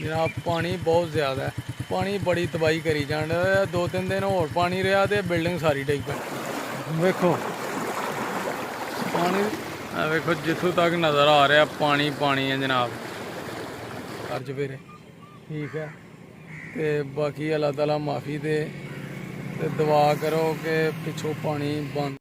जनाब पानी बहुत ज़्यादा है, पानी बड़ी तबाही करी जान रहा। 2-3 दिन और पानी रहा तो बिल्डिंग सारी डिग पई। वेखो पानी, वेखो जितों तक नज़र आ रहा पानी पानी है जनाब। कर चुफेरे ठीक है, तो बाकी अल्लाह ताला माफ़ी दे, तो दुआ करो कि पिछों पानी बंद।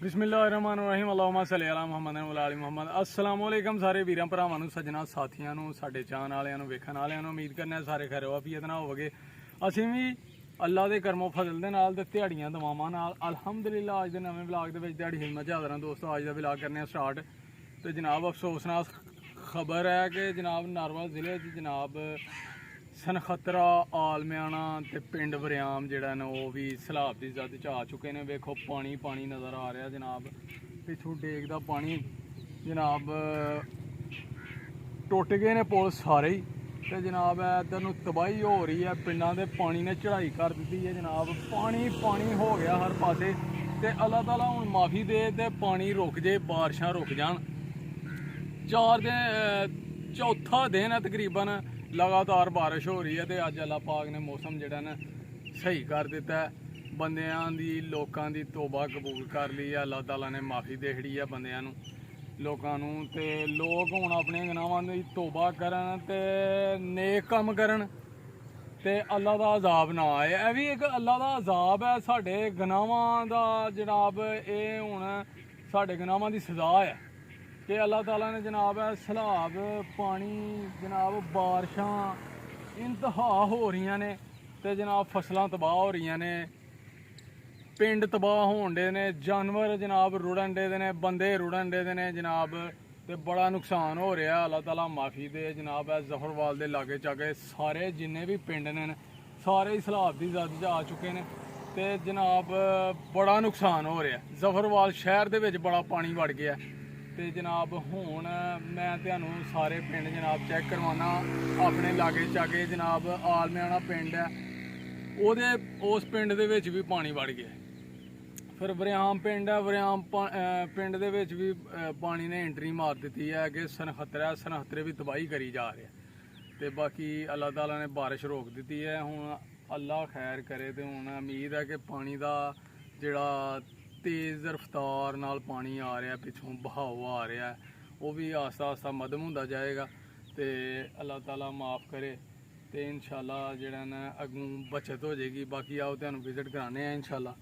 बिस्मिल्लाहिर्रहमानिर्रहीम अल्लाहुम्मा सल्ली अला मुहम्मद व अला आलि मुहम्मद। अस्सलाम वालेकुम सारे वीरां भरावां नूं, सज्जनां साथियां नूं, साडे चाहण वालियां नूं, वेखण वालियां नूं। उम्मीद करने सारे खैर वाफियत नाल होवोगे। असीं भी अल्लाह दे करमो फजल दे नाल ते दिहाड़ियां दवावां नाल अल्हम्दुलिल्लाह अज दे नवें व्लॉग दे विच दिहाड़ी हिम्मत हाज़र दोस्तों। अज दा व्लॉग करने स्टार्ट। तो जनाब अफसोसनाक खबर है कि जनाब नारवल जिले च जनाब सनखतरा आलम्याना ते पिंड वरियाम जिहड़ा ने वो भी सैलाब की जद च आ चुके हैं। वेखो पानी पानी नज़र आ रहा जनाब, पिछों डेग दा पानी जनाब टुट गए ने पुल सारे ही। तो जनाब इधर नूं तबाही हो रही है, पिंडां दे पानी ने चढ़ाई कर दी है जनाब। पानी पानी हो गया हर पासे। तो अल्लाह ताला हुण माफ़ी दे ते पानी रुक जे, बारिशां रुक जान। 4 दिन चौथा दिन है तकरीबन लगातार बारिश हो रही है। तो अज अल्लाह पाक ने मौसम जिहड़ा ना सही कर दिता है। बंदियां दी लोकां दी तौबा कबूल कर ली है, अल्लाह ताला ने माफ़ी दे छड़ी है बंदियां नूं, लोकां नूं। ते लोग हुण अपने गुनाहां दी तौबा करन ते नेक कम करन ते अल्लाह दा अजाब ना आए। यह भी एक अल्लाह दा अजाब है साडे गुनाहां दा जनाब। ये हुण साडे गुनाहां दी सज़ा है कि अल्लाह ताला ने जनाब सैलाब पानी जनाब बारिशां इंतहा हो रही ने, तो जनाब फसलां तबाह हो रही ने, पिंड तबाह होन डे ने, जानवर जनाब रुड़न डे ने, बंदे रुड़न डे ने जनाब। तो बड़ा नुकसान हो रहा। अल्लाह ताला माफ़ी दे जनाब। जफरवाल के लागे चागे सारे जिन्ने भी पिंड ने सारे ही सैलाब की जद च आ चुके हैं। तो जनाब बड़ा नुकसान हो रहा। जफरवाल शहर दे विच बड़ा पानी वड़ गया। तो जनाब हुण मैं तुहानूं सारे पिंड जनाब चैक करवाना। अपने लागे चागे जनाब आलम्याना पिंड है, ਉਹਦੇ उस पिंड दे विच भी पानी वड़ गया। फिर वरियाम पिंड है, वरियाम पिंड दे विच भी पानी ने एंट्री मार दी है कि सनखतरा सनखतरे भी तबाही करी जा रहे हैं। तो बाकी अल्लाह ताला ने बारिश रोक दी है। हुण अल्लाह खैर करे। तो हुण उम्मीद है कि पानी का जिहड़ा तेज़ रफ्तार नाल पानी आ रहा, पिछों बहाव आ रहा है, वो भी आस्ता आस्ता मदम होंदा जाएगा। तो अल्लाह ताला माफ़ करे। तो इंशाल्लाह जिहड़ा ना अगों बचत हो जाएगी। बाकी आओ तुहानूं विजिट कराने हैं इंशाल्लाह।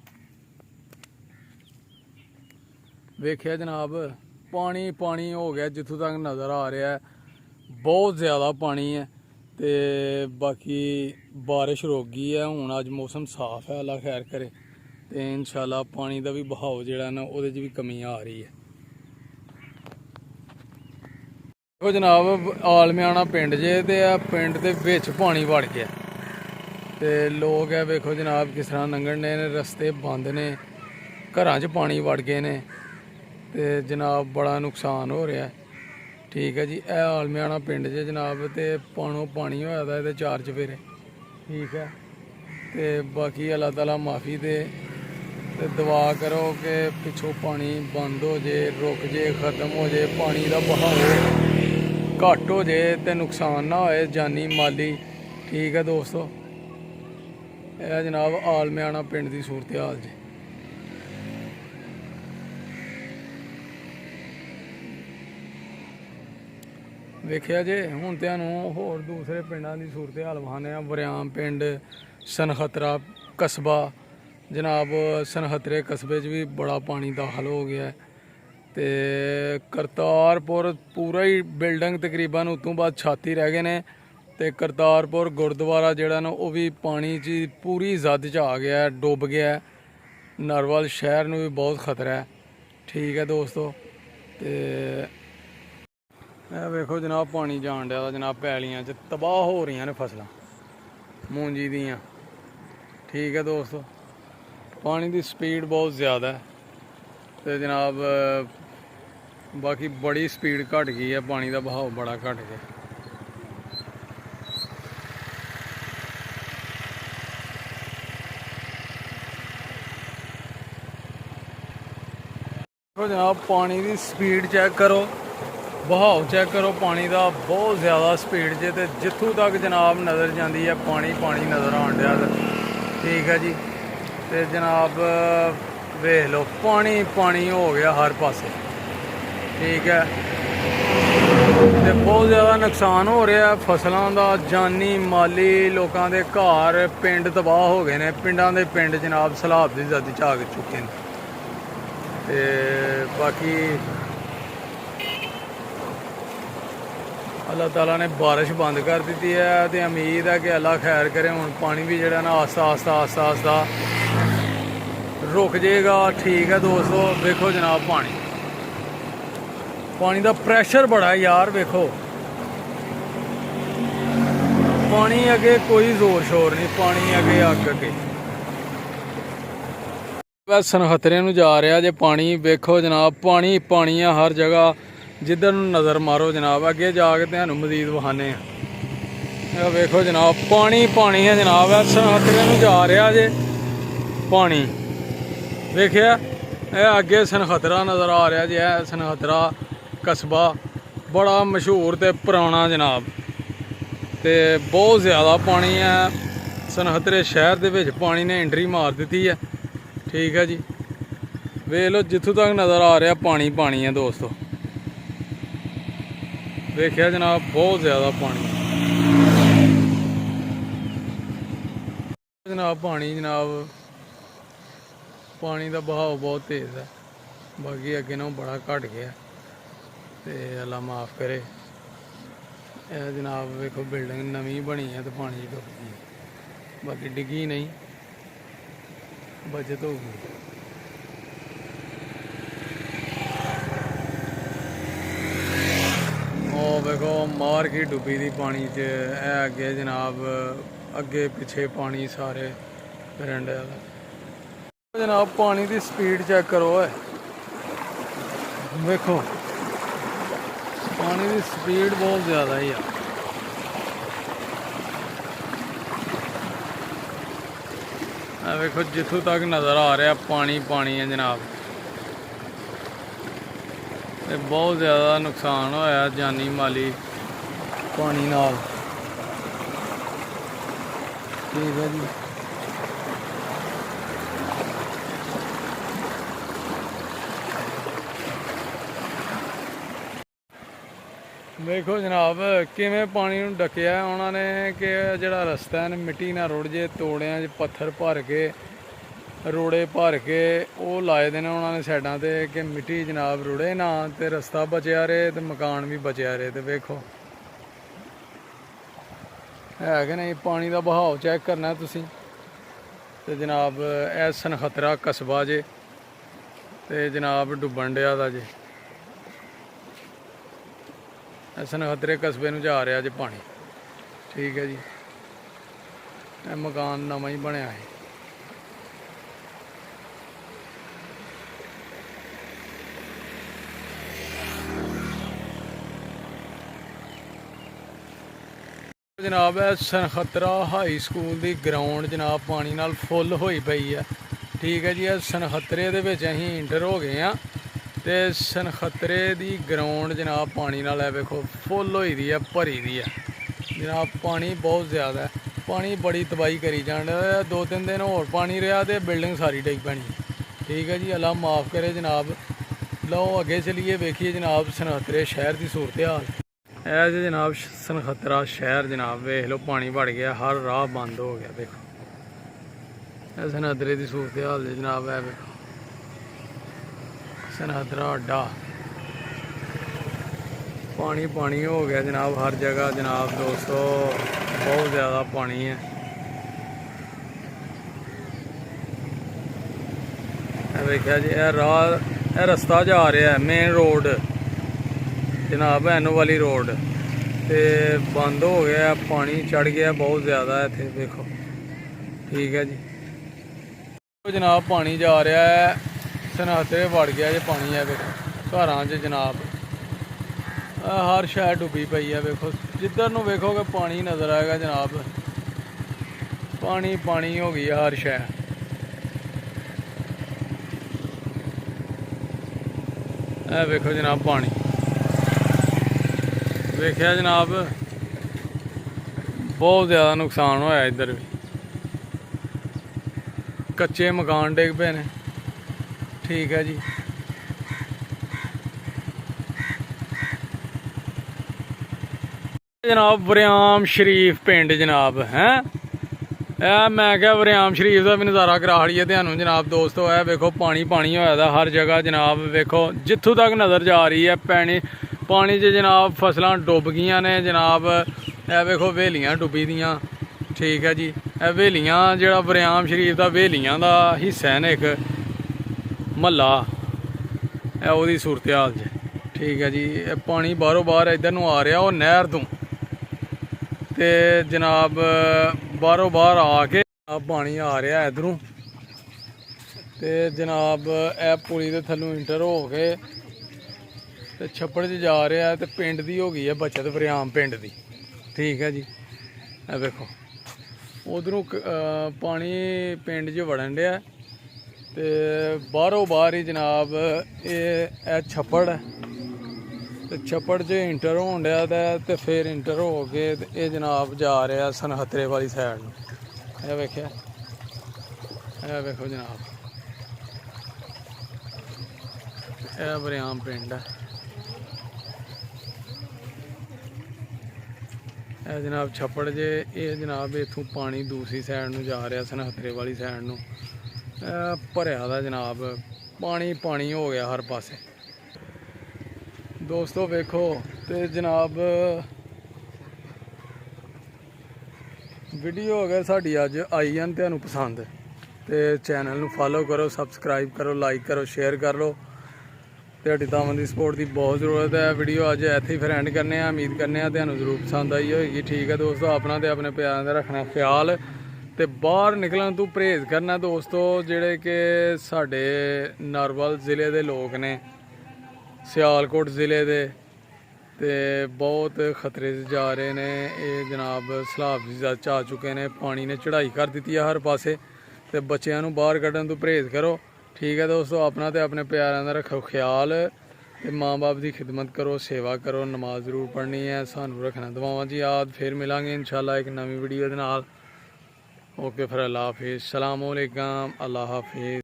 वेख्या जनाब पानी पानी हो गया जितों तक नज़र आ रहा है, बहुत ज़्यादा पानी है। तो बाकी बारिश रुक गई है, हुण अज मौसम साफ है, अल्लाह खैर करे। तो इंशाल्लाह पानी का भी बहाव जिहड़ा ना उहदे च भी कमी आ रही है। देखो जनाब आलम्याना पिंड जे, ते पिंड दे विच पानी वड़ गया। तो लोग है वेखो जनाब किस तरह लंघण ने, रस्ते बंद ने, घरां च पानी वड़ गए ने। तो जनाब बड़ा नुकसान हो रहा है। ठीक है जी, यह आलम्याना पिंड जे जनाब। तो पानो पानी होया दा इहदे 4 चफेरे। ठीक है, तो बाकी अल्लाह ताला माफ़ी दे, तो दुआ करो कि पिछों पानी बंद हो जाए, रुक जाए, ख़त्म हो जाए, पानी का बहाव घट हो जाए, तो नुकसान ना होए जानी माली। ठीक है दोस्तों, यह जनाब आलम्याना पिंड की सूरत हाल जी। वेख्या जे हुण तुहानूं होर दूसरे पिंडां की सूरत हाल विखाने। वरियाम पिंड, सनखतरा कस्बा जनाब। सनखतरे कस्बे च भी बड़ा पानी दाखल हो गया है। तो करतारपुर पूरा ही बिल्डिंग तकरीबन उतों बाद छाती रह गए ने। तो करतारपुर गुरुद्वारा जिहड़ा ना वो भी पानी च पूरी जद च आ गया है, डुब गया है। नारवल शहर में भी बहुत खतरा है। ठीक है दोस्तों, तो वेखो जनाब पानी जान दिया जनाब, पैलियां च तबाह हो रही ने फसलां मूंजी दियां। ठीक है दोस्तों, पानी की स्पीड बहुत ज़्यादा है। तो जनाब बाकी बड़ी स्पीड घट गई है, पानी का बहाव बड़ा घट गया। देखो जनाब पानी की स्पीड चेक करो, बहाव चेक करो पानी का, बहुत ज़्यादा स्पीड जे ते जिथों तक जनाब नज़र जाती है पानी पानी नज़र आन दिया। ठीक है जी, तो जनाब वेख लो पानी पानी हो गया हर पासे। ठीक है, तो बहुत ज़्यादा नुकसान हो रहा है फसलों का, जानी माली, लोगों के घर पिंड तबाह हो गए हैं। पिंडों के पिंड जनाब सैलाब की जद च आ चुके हैं। तो बाकी अल्लाह ताला ने बारिश बंद कर दी है, तो उम्मीद है कि अल्लाह खैर करे। हुण पानी भी जो ना आस्ता आस्ता आस्ता आस्ता रुक जाएगा। ठीक है दोस्तों, देखो जनाब पानी का प्रेशर बड़ा है यार। देखो पानी अगे कोई जोर शोर नहीं, पानी अगे अग अगे सनखतरे नूं जा रहा जे पानी। वेखो जनाब पानी पानी है हर जगह, जिधर नज़र मारो जनाब। अगे जाके तुहानूं मजीद विखाने आ। वेखो जनाब पानी पानी है जनाब, सनखतरे नूं जा रहा जे पानी। वेखिया अगे सनखतरा नज़र आ रहा जी, है सनखतरा कस्बा बड़ा मशहूर ते पुराना जनाब। ते बहुत ज़्यादा पानी है सनखतरे शहर दे विच, पानी ने एंट्री मार दी है। ठीक है जी, वेख लो जिथों तक नज़र आ रहा पानी पानी है दोस्तों। देखिया जनाब बहुत ज़्यादा पानी जनाब, पानी का बहाव बहुत तेज़ है। बाकी अगे ना बड़ा घट गया, तो अल्लाह माफ़ करे। जनाब वेखो बिल्डिंग नवी बनी है तो पानी डुब गई, बाकी डिगी नहीं, बचत होगी। देखो मार की डुबी थी पानी च। अगे जनाब अगे पिछे पानी सारे पिंड। जनाब पानी की स्पीड चेक करो है, देखो पानी की स्पीड बहुत ज़्यादा ही है। देखो जिथों तक नज़र आ रहा पानी पानी है जनाब। बहुत ज़्यादा नुकसान होया जानी माली पानी नाल। ठीक है जी, देखो जनाब किवें पानी नूं डकिया उन्होंने कि जिहड़ा रस्ता है मिट्टी ना रुड़ जे, तोड़ियां च पत्थर भर के रोड़े भर के वो लाए दे ने उन्होंने साइडों ते कि मिट्टी जनाब रुड़े ना, तो रस्ता बचया रहे तो मकान भी बचया रहे। तो वेखो है कि नहीं, पानी का बहाव चेक करना तुसीं। तो जनाब यह सनखतरा कस्बा जे, तो जनाब डुबन डिया दा जे। सनखतरे कस्बे नूं जा रहा जे पानी। ठीक है जी, यह मकान नवा ही बनया है। जनाब है सनखतरा हाई स्कूल की ग्राउंड जनाब पानी नाल फुल होई पई है। ठीक है जी, सनखतरे दे विच असीं इंटर हो गए हैं, तो सनखतरे की ग्राउंड जनाब पानी नाल वेखो फुल होई दी है, भरी दी है जनाब। पानी बहुत ज़्यादा है, पानी बड़ी तबाही करी जान। 2-3 दिन होर पानी रहा तो बिल्डिंग सारी डिग पैनी। ठीक है जी, अल्लाह माफ़ करे जनाब। लो अगे चलिए वेखिए जनाब सनखतरे शहर की सूरत हाल। है जी जनाब सनखतरा शहर जनाब, वेख लो पानी बढ़ गया, हर राह बंद हो गया। देखो सनखतरे की सूरत हाल जनाब है। देखो सनखतरा अड्डा पानी पानी हो गया जनाब हर जगह जनाब। दोस्तों बहुत ज़्यादा पानी है। देखा जी यह रस्ता जा रहा है मेन रोड जनाब, एनो वाली रोड, तो बंद हो गया, पानी चढ़ गया बहुत ज़्यादा है इत्थे। देखो ठीक है जी, तो जनाब पानी जा रहा है सनखतरे वड़ गया जी पानी है। देखो ਘਰਾਂ 'ਚ ਜਨਾਬ ਹਰ ਸ਼ੈ ਡੁੱਬੀ ਪਈ ਹੈ। ਵੇਖੋ ਜਿੱਧਰ ਨੂੰ ਵੇਖੋਗੇ ਪਾਣੀ ਨਜ਼ਰ ਆਏਗਾ ਜਨਾਬ, ਪਾਣੀ ਪਾਣੀ ਹੋ ਗਈ ਹਰ ਸ਼ੈ। ਇਹ ਵੇਖੋ ਜਨਾਬ ਪਾਣੀ, ਵੇਖਿਆ ਜਨਾਬ बहुत ज़्यादा नुकसान होया। इधर भी कच्चे मकान डिग पे ने। ठीक है जी, जनाब वरियाम शरीफ पिंड जनाब हैं। मैं क्या वरियाम शरीफ का भी नज़ारा करा लिया तुहानू जनाब। दोस्तों है वेखो पानी पानी होया दा हर जगह जनाब। वेखो जित्थों तक नज़र जा रही है पानी च जनाब फसलां डुब गईयां ने जनाब। ਇਹ ਵੇਖੋ ਹਵੇਲੀਆਂ ਡੁੱਬੀ ਦੀਆਂ। ਠੀਕ ਹੈ ਜੀ, ਇਹ ਹਵੇਲੀਆਂ ਜਿਹੜਾ ਵਰਿਆਮ ਸ਼ਰੀਫ ਦਾ ਹਵੇਲੀਆਂ ਦਾ ਹਿੱਸਾ ਨੇ ਇੱਕ ਮਹੱਲਾ, ਇਹ ਉਹਦੀ ਸੂਰਤ ਹਾਲ 'ਚ। ਠੀਕ ਹੈ ਜੀ, ਇਹ ਪਾਣੀ ਬਾਹਰੋਂ ਬਾਹਰ ਇੱਧਰ ਨੂੰ ਆ ਰਿਹਾ ਉਹ ਨਹਿਰ ਤੋਂ, ਤੇ ਜਨਾਬ ਬਾਹਰੋਂ ਬਾਹਰ ਆ ਕੇ ਪਾਣੀ ਆ ਰਿਹਾ ਇੱਧਰੋਂ, ਤੇ ਜਨਾਬ ਇਹ ਪੁਲੀ ਦੇ ਥੱਲੋਂ ਇੰਟਰ ਹੋ ਕੇ ਤੇ ਛੱਪੜ 'ਚ ਜਾ ਰਿਹਾ, ਤੇ ਪਿੰਡ ਦੀ ਹੋ ਗਈ ਹੈ ਬਚਤ ਵਰਿਆਮ ਪਿੰਡ ਦੀ। ठीक है जी, ਇਹ ਵੇਖੋ ਉਧਰੋਂ ਪਾਣੀ ਪਿੰਡ 'ਚ ਵੜਨ ਡਿਆ, ਤੇ ਬਾਹਰੋਂ ਬਾਹਰ ਹੀ ਜਨਾਬ ਇਹ ਛੱਪੜ ਹੈ, ਤੇ ਛੱਪੜ 'ਚ ਇੰਟਰ ਹੋਣ ਡਿਆ ਤੇ ਫਿਰ ਇੰਟਰ ਹੋ ਕੇ ਤੇ ਇਹ ਜਨਾਬ ਜਾ ਰਿਹਾ ਸਨਹਤਰੇ ਵਾਲੀ ਸਾਈਡ ਨੂੰ। ਇਹ ਵੇਖਿਆ, ਇਹ ਵੇਖੋ ਜਨਾਬ ਇਹ ਵਰਿਆਮ ਪਿੰਡ ਹੈ। ਇਹ ਜਨਾਬ ਛੱਪੜ ਜੇ, ਇਹ ਜਨਾਬ ਇੱਥੋਂ ਪਾਣੀ ਦੂਸਰੀ ਸਾਈਡ ਨੂੰ ਜਾ ਰਿਹਾ ਸਨਹਤਰੇ ਵਾਲੀ ਸਾਈਡ ਨੂੰ। ਭਰਿਆ ਦਾ ਜਨਾਬ ਪਾਣੀ ਪਾਣੀ ਹੋ ਗਿਆ ਹਰ ਪਾਸੇ। ਦੋਸਤੋ ਵੇਖੋ, ਤੇ ਜਨਾਬ ਵੀਡੀਓ ਅਗਰ ਸਾਡੀ ਅੱਜ ਆਈ ਹਨ ਤੁਹਾਨੂੰ ਪਸੰਦ, ਤੇ ਚੈਨਲ ਨੂੰ ਫਾਲੋ ਕਰੋ, ਸਬਸਕ੍ਰਾਈਬ ਕਰੋ, ਲਾਈਕ ਕਰੋ, ਸ਼ੇਅਰ ਕਰ ਲਓ। ਤੁਹਾਡੀ ਤਾਵਨ ਦੀ ਸਪੋਰਟ ਦੀ बहुत ਜ਼ਰੂਰਤ ਹੈ। ਵੀਡੀਓ ਅੱਜ ਇੱਥੇ ਹੀ ਫਿਰ ਐਂਡ ਕਰਨੇ ਆ। ਉਮੀਦ ਕਰਨੇ ਆ ਤੁਹਾਨੂੰ ਜ਼ਰੂਰ ਪਸੰਦ ਆਈ ਹੋਏਗੀ। ਠੀਕ ਹੈ ਦੋਸਤੋ, ਆਪਣਾ ਤੇ ਆਪਣੇ ਪਿਆਰਿਆਂ ਦਾ ਰੱਖਣਾ ਖਿਆਲ, ਤੇ ਬਾਹਰ ਨਿਕਲਣ ਤੋਂ ਪਰਹੇਜ਼ ਕਰਨਾ ਦੋਸਤੋ। ਜਿਹੜੇ ਕਿ ਸਾਡੇ ਨਰਵਲ ਜ਼ਿਲ੍ਹੇ ਦੇ ਲੋਕ ਨੇ, ਸਿਆਲਕੋਟ ਜ਼ਿਲ੍ਹੇ ਦੇ, ਤੇ ਬਹੁਤ ਖਤਰੇ 'ਚ ਜਾ ਰਹੇ ਨੇ। ਇਹ ਜਨਾਬ ਸਲਾਬ ਦੀ ਜਦ 'ਚ ਆ ਚੁੱਕੇ ਨੇ, ਪਾਣੀ ਨੇ ਚੜ੍ਹਾਈ ਕਰ ਦਿੱਤੀ ਹੈ ਹਰ ਪਾਸੇ, ਤੇ ਬੱਚਿਆਂ ਨੂੰ ਬਾਹਰ ਕੱਢਣ ਤੋਂ ਪਰਹੇਜ਼ ਕਰੋ। ठीक है दोस्तों, अपना तो अपने प्यारों का रखो ख्याल, तो माँ बाप की खिदमत करो, सेवा करो, नमाज जरूर पढ़नी है, सानू रखना दुआवां च याद। फिर मिलांगे इंशाल्लाह एक नवी वीडियो के नाल। ओके फिर अल्लाह हाफिज़, सलाम अलैकुम, अल्लाह हाफिज़।